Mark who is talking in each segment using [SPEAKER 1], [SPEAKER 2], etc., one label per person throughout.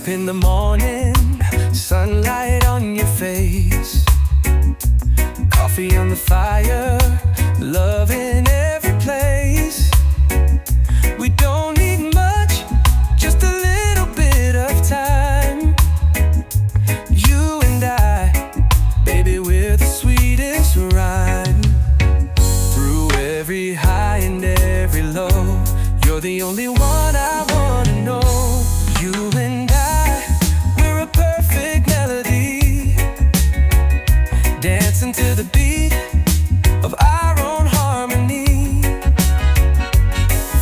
[SPEAKER 1] up in the morning, sunlight on your face, coffee on the fire, love in every place. We don't need much, just a little bit of time. You and I, baby, we're the sweetest rhyme. Through every high and every low, you're the only one I wanna know. You and I, we're a perfect melody, dancing to the beat of our own harmony.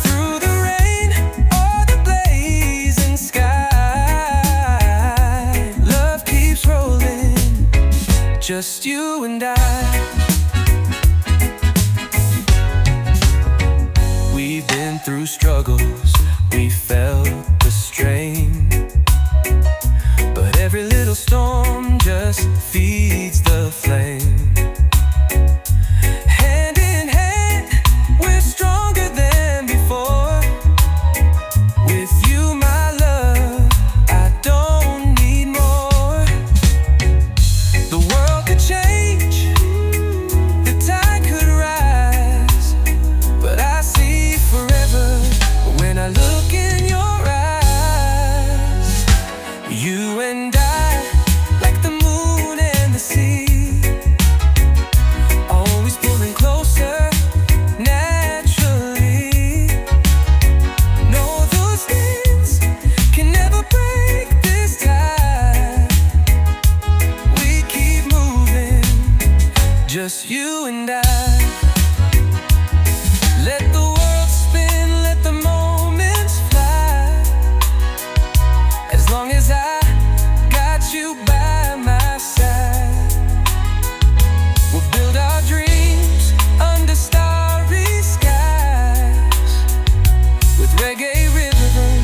[SPEAKER 1] Through the rain or the blazing sky, love keeps rolling, just you and I. We've been through struggles, we felt the strain, but every little storm just feeds the flame. Hand in hand, we're stronger than before. With you, my love, I don't need more. The world could change, the tide could rise, but I see forever when I look in your eyes. You and I, like the moon and the sea, always pulling closer naturally. No, those things can never break this tie. We keep moving, just you and I. Let the world spin, let the moments fly. As long as I got you by my side, we'll build our dreams under starry skies, with reggae rhythm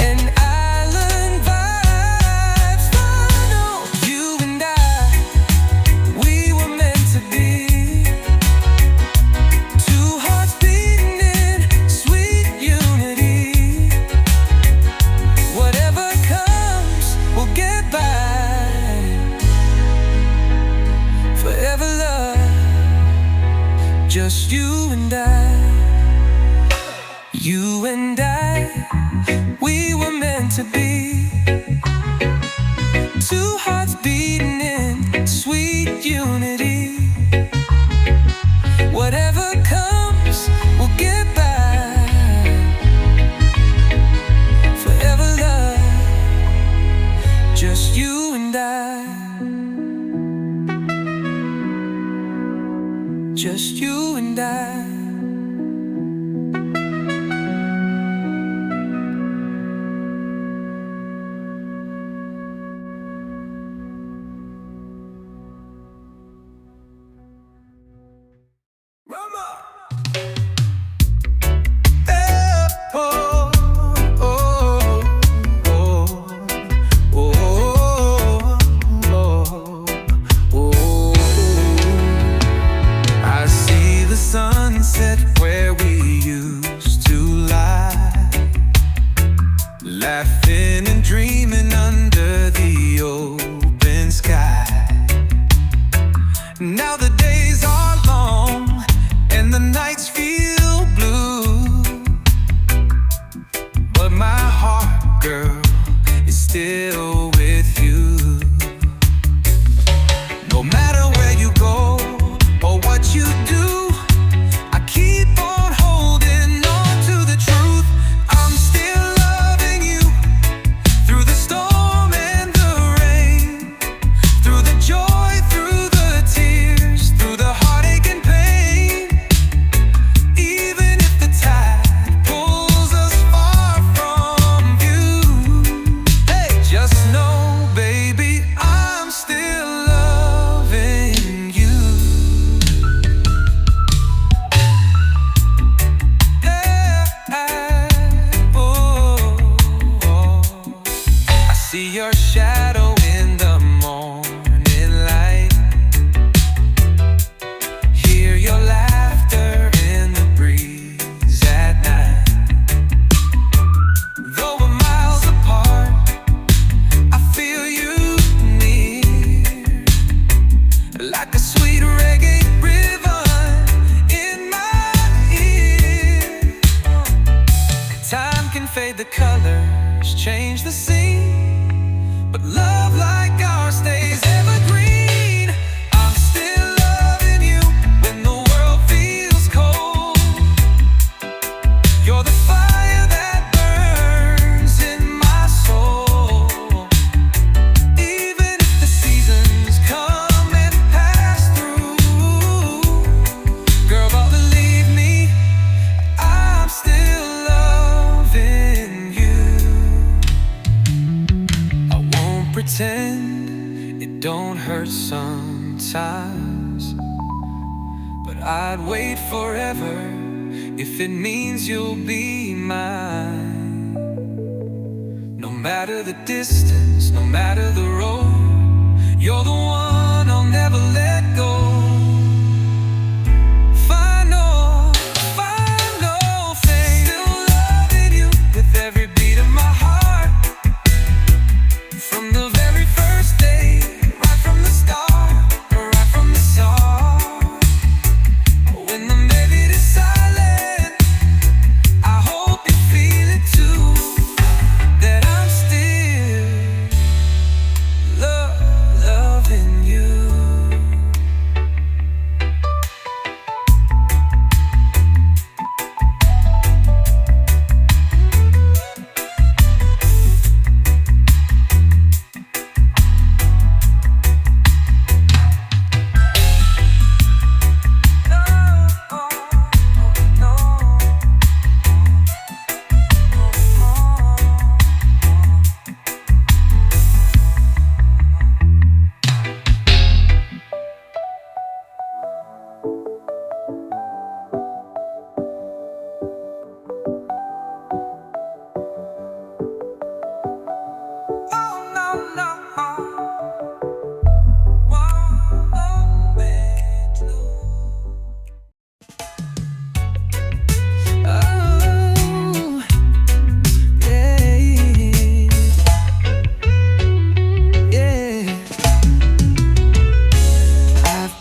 [SPEAKER 1] and island vibes. Final, you and I, we were meant to be. Two hearts beating in sweet unity. Whatever comes, we'll get by. Forever love, just you and I. You and I, we were meant to be. Two hearts beating in sweet unity. Whatever comes, we'll get by. Forever love, just you and I. Just you and I. don't hurt sometimes, but I'd wait forever if it means you'll be mine. No matter the distance, no matter the road, you're the one I'll never let go. Final fate, still loving you with every beat of my heart. From the very first day, right from the start, right from the start. When the melody is silent, I hope you feel it too, that I'm still loving you.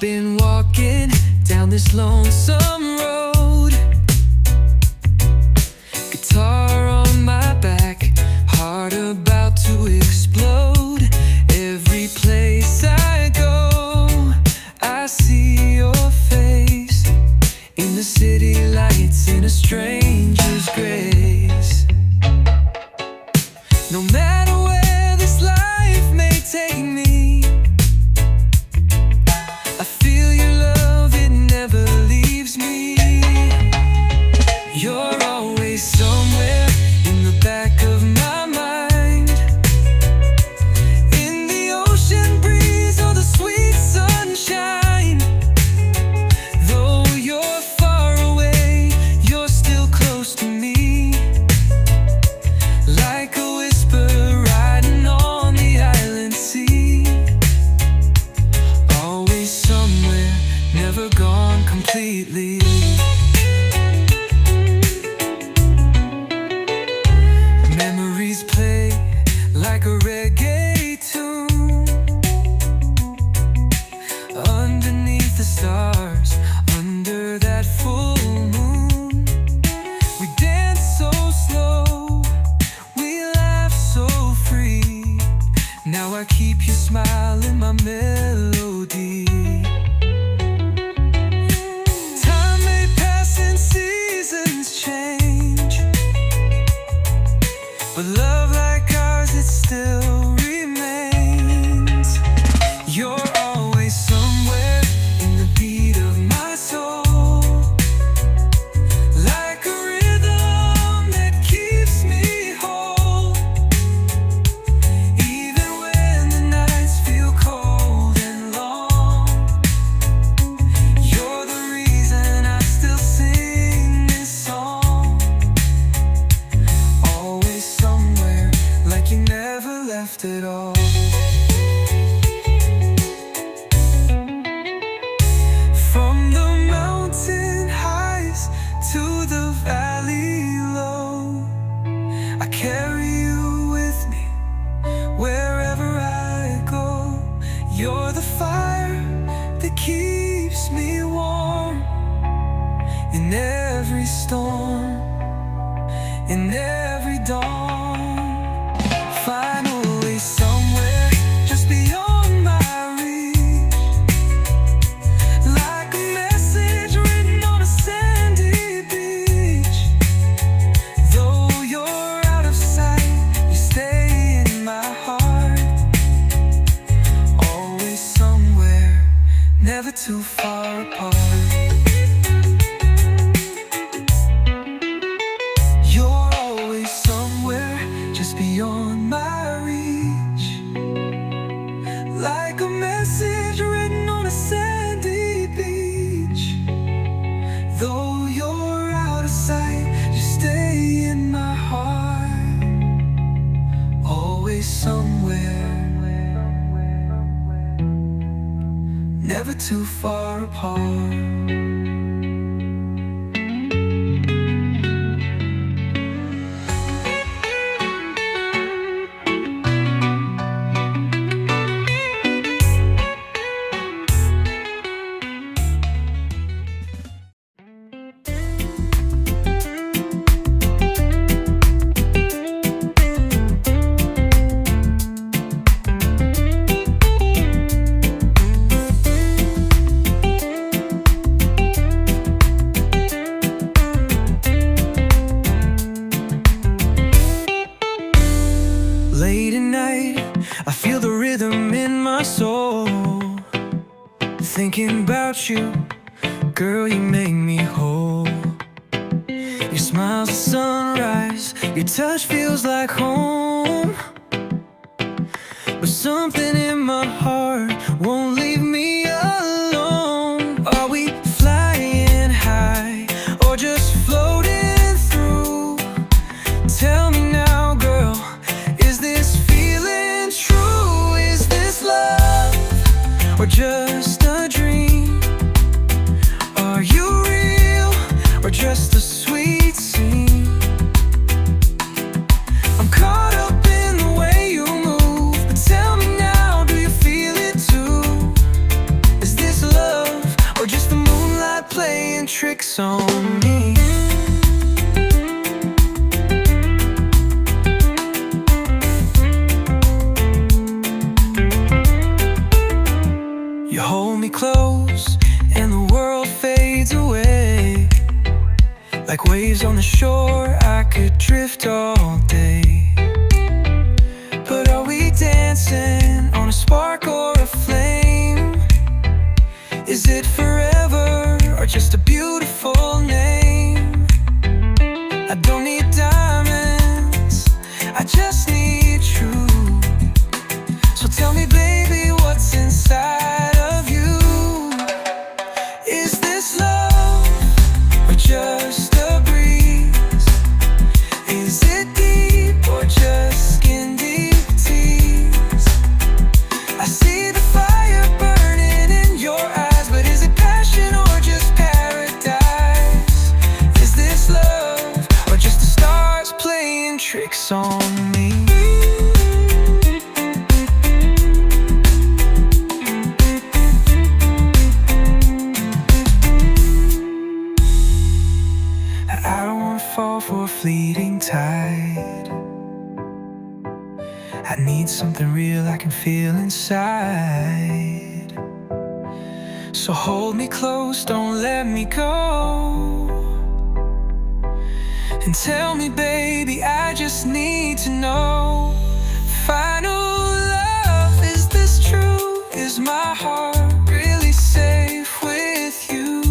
[SPEAKER 1] Been walking down this lonesome road, guitar on my back, heart about to explode. Every place I go, I see your face, in the city lights, in a stranger's grace. No matter where this life may take me, I feel your love, it never leaves me. You're always somewhere in the back of my mind, in the ocean breeze or the sweet sunshine. Though you're far away, you're still close to me, like a whisper riding on the island sea. Always somewhere, never gone completely. Memories play like a reggae tune, underneath the stars, under that full moon. We dance so slow, we laugh so free. Now I keep your smile in my melody. Time may pass and seasons change, but love like ours, it still remains. You're always somewhere in the beat of my soul, like a rhythm that keeps me whole. Even when the nights feel cold and long, you're the reason I still sing this song. Always somewhere, like you never left at all. From the mountain highs to the valley low, I carry you with me wherever I go. You're the fire that keeps me warm in every storm, in every dawn. Finally somewhere just beyond my reach, like a message written on a sandy beach. Though you're out of sight, you stay in my heart. Always somewhere, never too far apart. You're always somewhere just beyond my reach, like a never too far apart. Late at night, I feel the rhythm in my soul. Thinking about you, girl, you make me whole. Your smile's a sunrise, your touch feels like home. But something in my heart won't leave me alone. Are we flying high or just floating through? Tell me now, girl, is this feeling true? Is this love or just a dream? Are you real or just a sweet scene? I'm caught up in the way you move, but tell me now, do you feel it too? Is this love or just the moonlight playing tricks on me? You hold me close and the world fades away. Like waves on the shore, I could drift all day. But are we dancing on a spark or a flame? Is it forever or just a beautiful name? I don't need diamonds, I just need truth. So tell me, baby, what's inside of you? Is this love or just a breeze? Is it deep or just skin deep tears? I see the fire burning in your eyes, but is it passion or just paradise? Is this love or just the stars playing tricks on me? I don't wanna fall for a fleeting tide. I need something real I can feel inside. So hold me close, don't let me go. And tell me, baby, I just need to know. Final love, is this true? Is my heart really safe with you?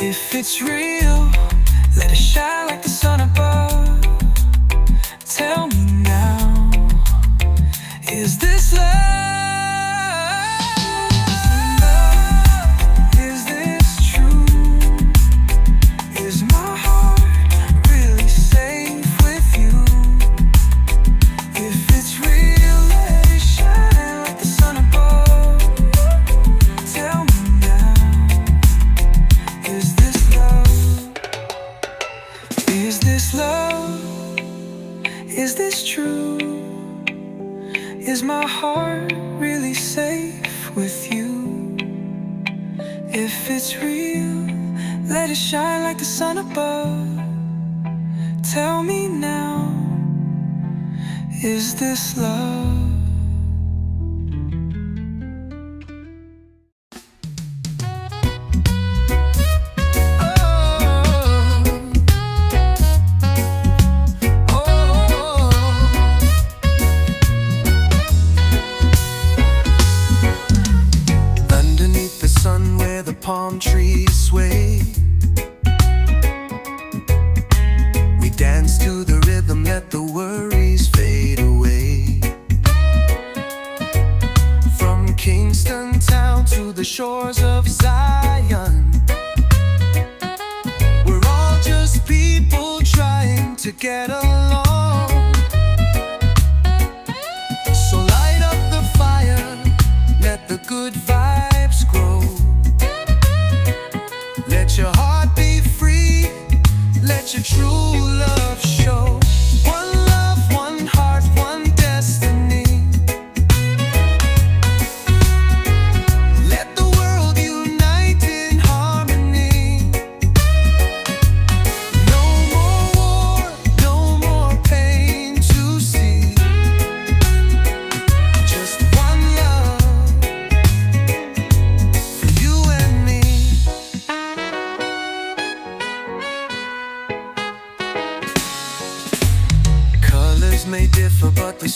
[SPEAKER 1] If it's real, let it shine like the sun above. Tell me now, is this love? Is this true? Is my heart really safe with you? If it's real, let it shine like the sun above. Tell me now, is this love? Is this love? Is this true? Is my heart really safe with you? If it's real, let it shine like the sun above. Tell me now, is this love? Palm trees sway. We dance to the rhythm, let the worries fade away. From Kingston town to the shores of Zion, we're all just people trying to get along. So light up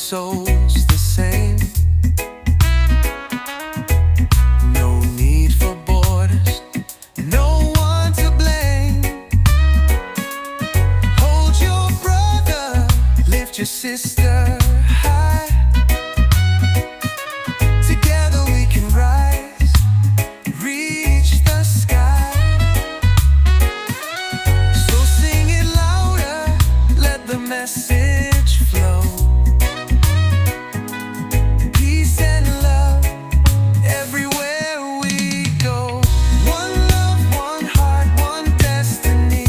[SPEAKER 1] souls the same. No need for borders, no one to blame. Hold your brother, lift your sister high. Together we can rise, reach the sky. So sing it louder, let the message flow. Peace and love everywhere we go. One love, one heart, one destiny.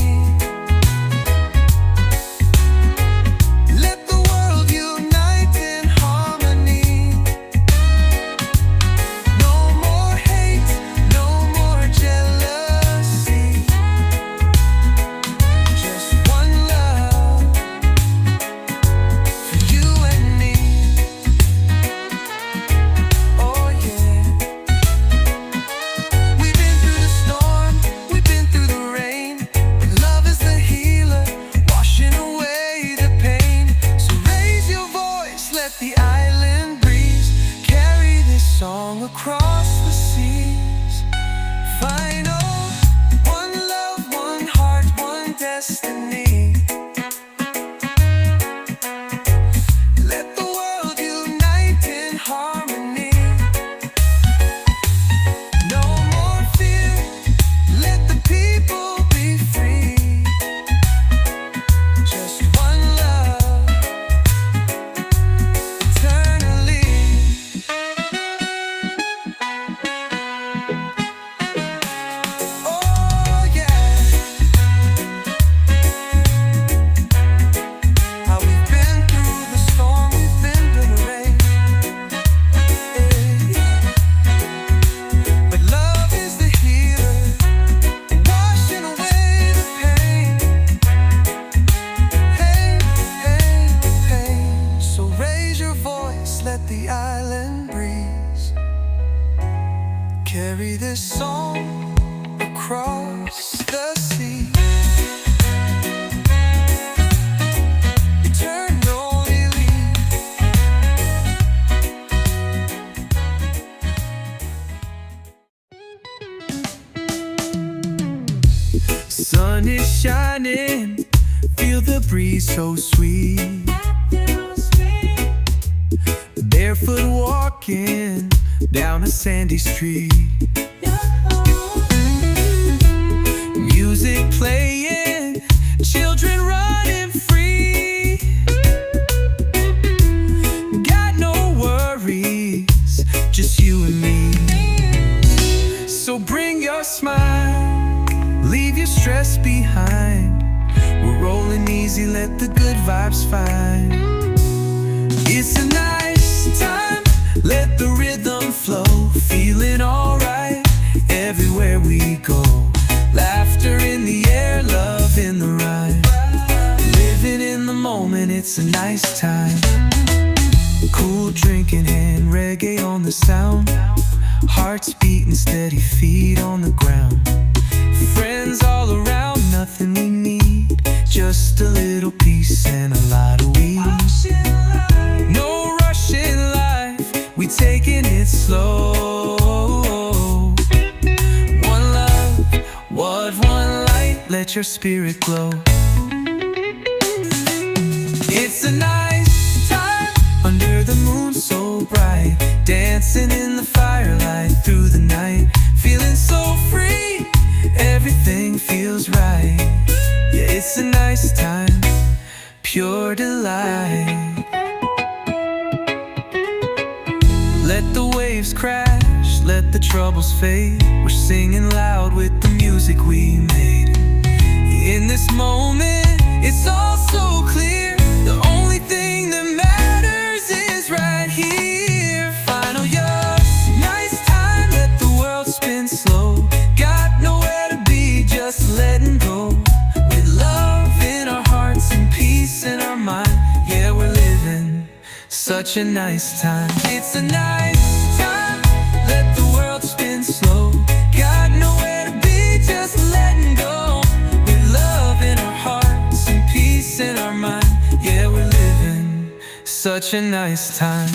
[SPEAKER 1] Let the world unite in harmony. No more hate, no more jealousy. Just one love for you and me. Oh yeah. We've been through the storm, we've been through the rain, but love is the healer, washing away the pain. So raise your voice, let the island breeze carry this song across the seas. Final, one love, one heart, one destiny. Let the world unite in harmony. No more fear, let the people be free. Just one love, eternally. Oh yeah. How we've been through the storm, we've been through the rain. But love is the healer, washing away the pain. Hey, hey, hey. So raise your voice, let the island breeze carry this song across the sea. Eternally. Sun is shining, feel the breeze so sweet. Barefoot walking down a sandy street. Music playing, children running free. Got no worries, just you and me. So bring your smile, leave your stress behind. We're rolling easy, let the good vibes find. It's a nice time, let the rhythm flow. Feeling alright everywhere we go. Laughter in the air, love in the rhyme. Living in the moment, it's a nice time. Cool drink in hand, reggae on the sound. Hearts beating steady, feet on the ground. Friends all around, nothing we need, just a little peace and a lot of weed. No rush in life, we taking it slow. One love, what one light, let your spirit glow. It's a nice time, under the moon so bright. Dancing in the firelight through the night. Feeling so free, everything feels right. Yeah, it's a nice time, pure delight. Let the waves crash, let the troubles fade. We're singing loud with the music we made. In this moment, it's all so clear. The only thing that matters is right here. Final years, nice time, let the world spin slow. Got nowhere to be, just letting go. With love in our hearts and peace in our mind. Yeah, we're living such a nice time. It's a nice time, let the world spin slow. Got nowhere to be, just letting go. With love in our hearts and peace in our mind. Yeah, we're living such a nice time.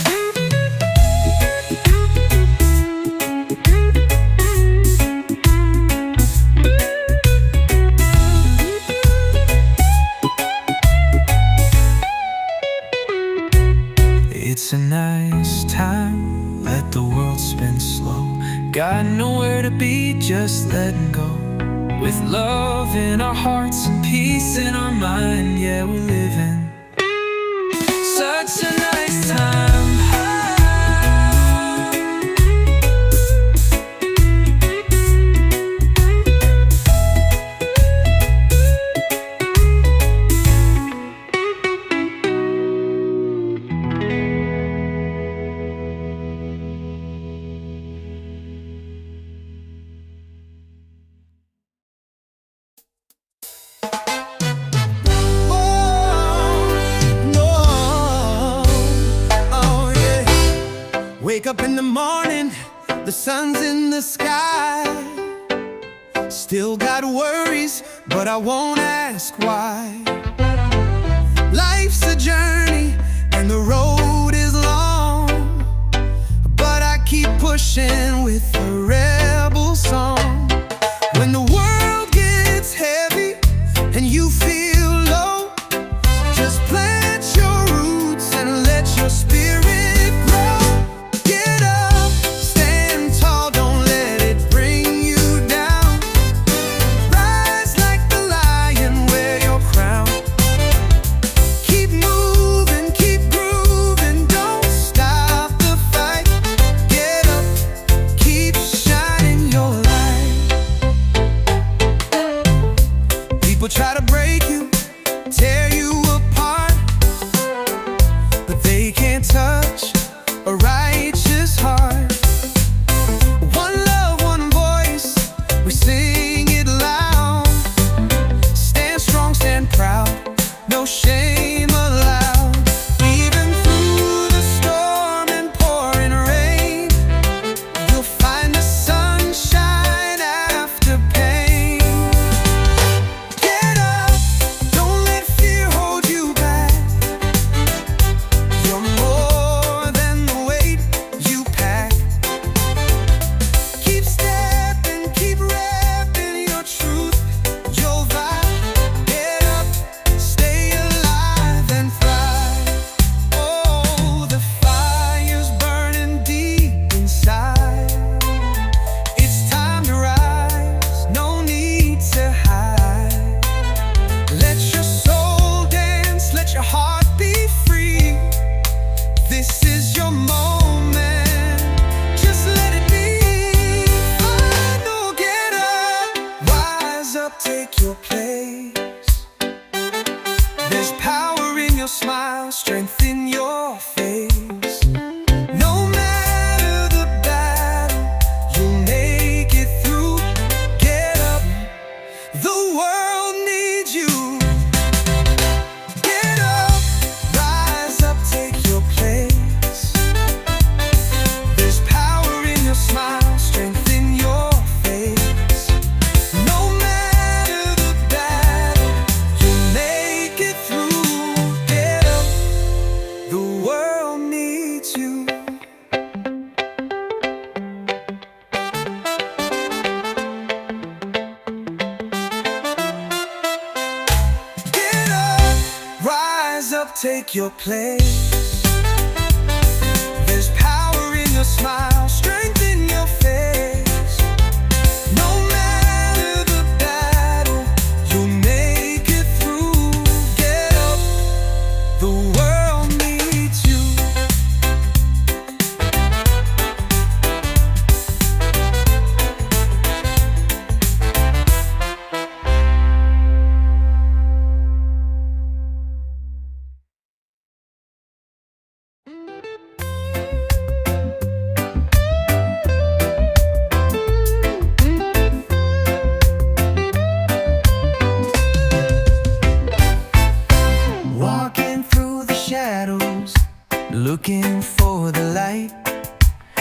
[SPEAKER 1] It's a nice time, let the world spin slow. Got nowhere to be, just letting go. With love in our hearts and peace in our mind, yeah, we're living such a nice time.
[SPEAKER 2] Wake up in the morning, the sun's in the sky. Still got worries, but I won't ask why. Life's a journey, and the road is long, but I keep pushing with a rebel song. When the world gets heavy, and you feel low, just plant your roots and let your spirit grow. Try to break you, tear you apart, but they can't touch a righteous heart. One love, one voice, we sing it loud. Stand strong, stand proud, no shame allowed. Even through the storm and pouring rain, you'll find the sunshine after pain. Take your place. There's power in your smile, strength in your face. No matter the battle, you'll make it through. Get up, the world needs you. Get up, rise up, take your place. There's power in your smile, strength in your face. Take your place. There's power in your smile, strength in your face. No matter the battle, you'll make it through. Get up, the world needs you. Looking for the light,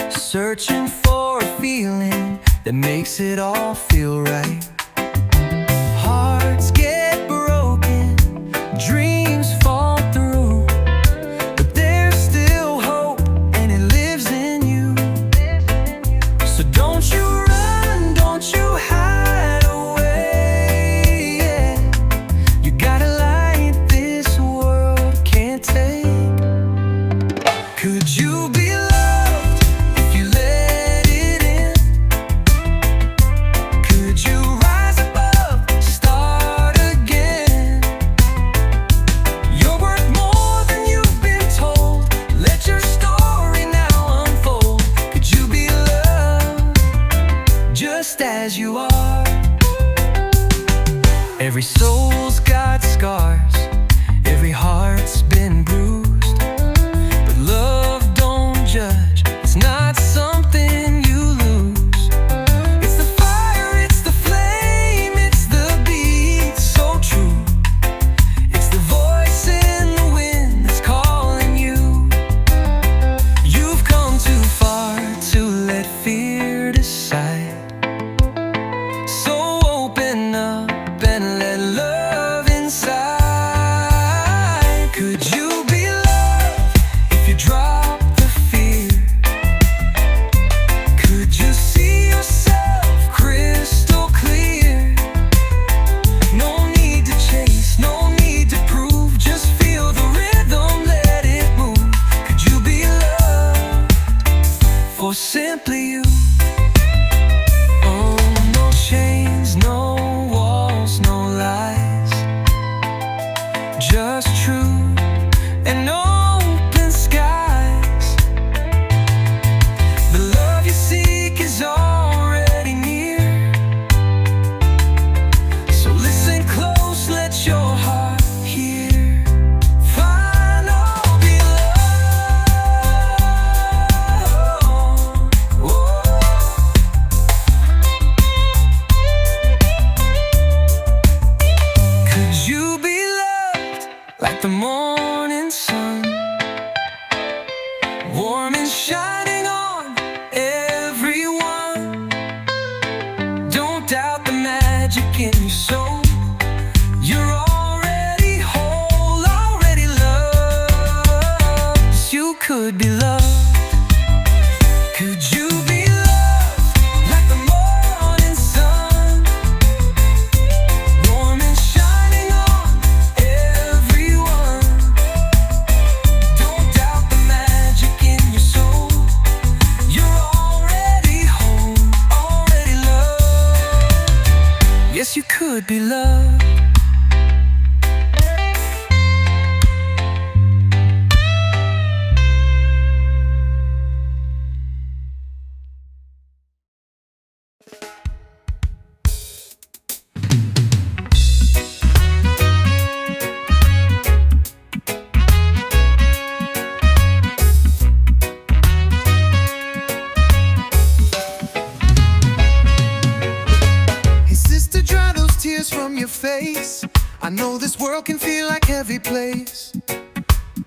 [SPEAKER 2] searching for a feeling that makes it all feel right. Hearts get broken, dreams fall through, but there's
[SPEAKER 1] Could you be loved if you let it in? Could you rise above, start again? You're worth more than you've been told. Let your story now unfold. Could you be loved just as you are? Every soul's got scars, every heart's been bruised, but love don't judge, it's not something you lose. It's the fire, it's the flame, it's the beat so true. It's the voice in the wind that's calling you. You've come too far to let fear decide. So open up and let love inside. Could you be loved if you drop the fear? Could you see yourself crystal clear? No need to chase, no need to prove. Just feel the rhythm, let it move. Could you be loved for simply you? Oh, no chains, no walls, no lies, just truth and open skies. The love you seek is already near, so listen close, let your heart hear. Find all be loved. Could you be loved like the morning sun, warm and shining on everyone? Don't doubt the magic in your soul. You're already whole, already loved. Yes, you could be loved. Could you be loved like the morning sun, warm and shining on everyone? Don't doubt the magic in your soul. You're already home, already loved. Yes, you could be loved.
[SPEAKER 2] Hey sister, dry those tears from your face. I know this world can feel like heavy place,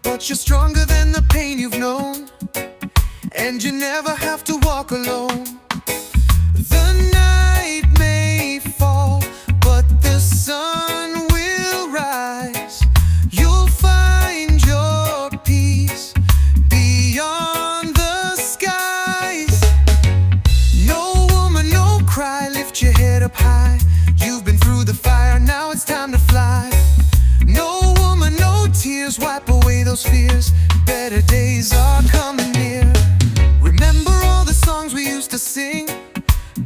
[SPEAKER 2] but you're stronger than the pain you've known, and you never have to walk alone. The night may fall, but the sun will rise. You'll find your peace beyond the skies. No woman, no cry, lift your head up high. You've been through the fire, now it's time to fly. No woman, no tears, wipe away those fears. Better days are coming near. Remember all the songs we used to sing,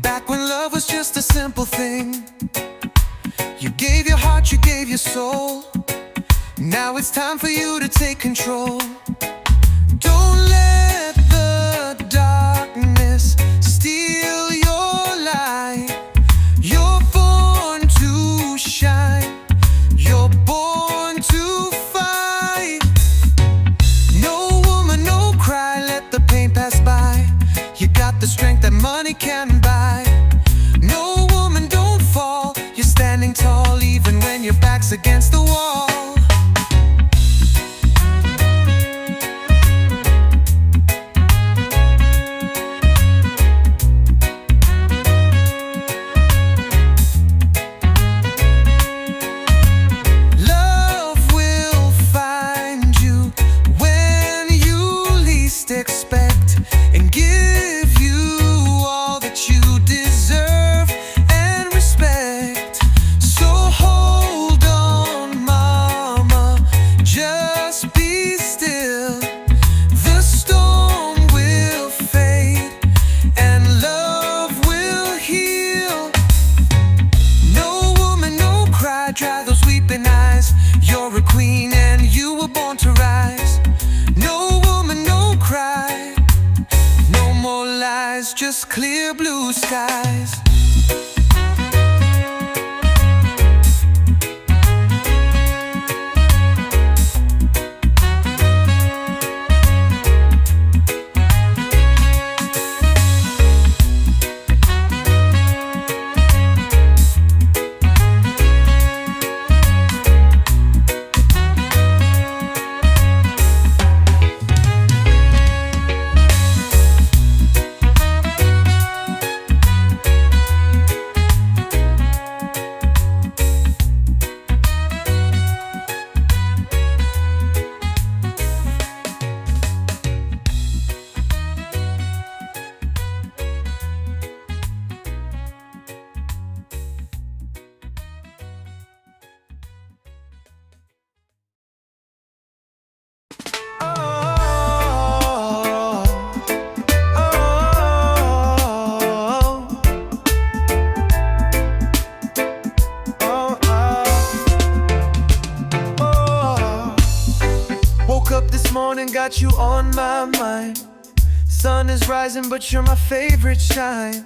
[SPEAKER 2] back when love was just a simple thing. You gave your heart, you gave your soul. Now it's time for you to take control. Don't let the darkness steal your light. You're born to shine, you're born to fight. No woman, no cry, let the pain pass by. You got the strength that money can buy. No woman, don't fall, you're standing tall even when your back's against the wall. Love will find you when you least expect, and give you all that you deserve and respect. So hold on, mama, just be still. The
[SPEAKER 1] eyes, just clear blue skies. Got you on my mind. Sun is rising, but you're my favorite shine.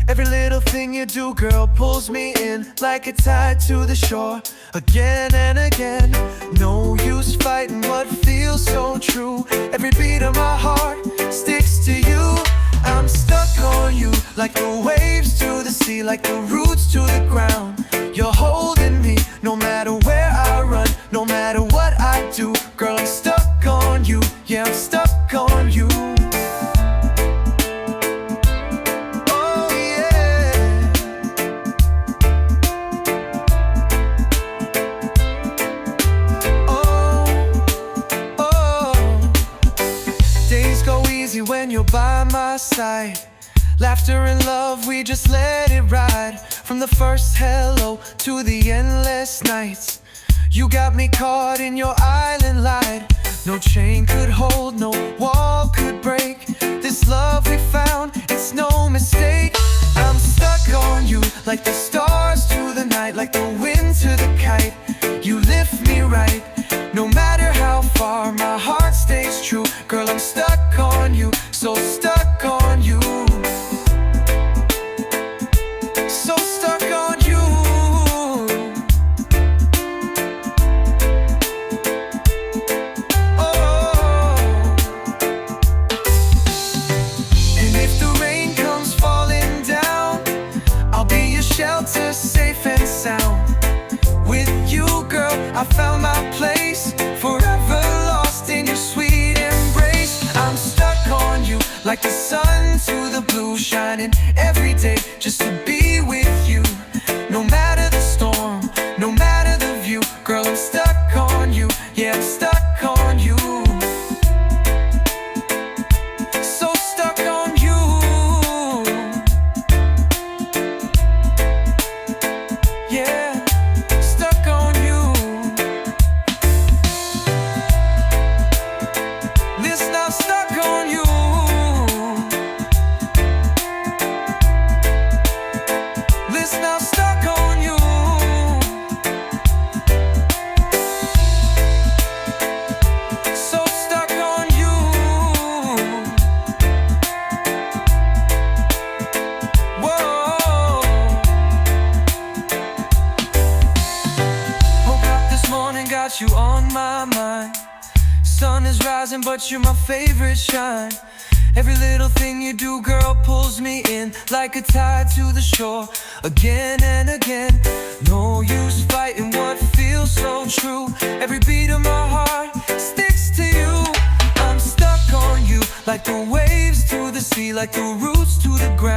[SPEAKER 1] Every little thing you do, girl, pulls me in like a tide to the shore. Again and again, no use fighting what feels so true. Every beat of my heart sticks to you. I'm stuck on you, like the waves to the sea, like the roots to the ground. You're holding me, no matter where I run, no matter what I do. Girl, I'm stuck on you, yeah, I'm stuck on you. Oh yeah. Oh. Days go easy when you're by my side. Laughter and love, we just let it ride. From the first hello to the endless nights, you got me caught in your island light. No chain could hold, no wall could break. This love we found, it's no mistake. I'm stuck on you, like the stars to the night, like the wind to the kite. You lift me right, no matter how far, my heart stays true. Girl, I'm stuck on you, so stuck on you. So stuck on you. Shelter, safe and sound. With you, girl, I found my place. Forever lost in your sweet embrace. I'm stuck on you, like the sun to the blue, shining every day just to be with you. No matter the storm, no matter the view, girl, I'm stuck on you, yeah, I'm stuck on you. So stuck on you. Yeah, stuck on you. Listen, I'm stuck on you. Listen, I'm stuck on you. So stuck on you. Whoa. Woke up this morning, got you on my mind. Sun is rising, but you're my favorite shine. Every little thing you do, girl, pulls me in like a tide to the shore. Again and again, no use fighting what feels so true. Every beat of my heart sticks to you. I'm stuck on you, like the waves to the sea, like the roots to the ground.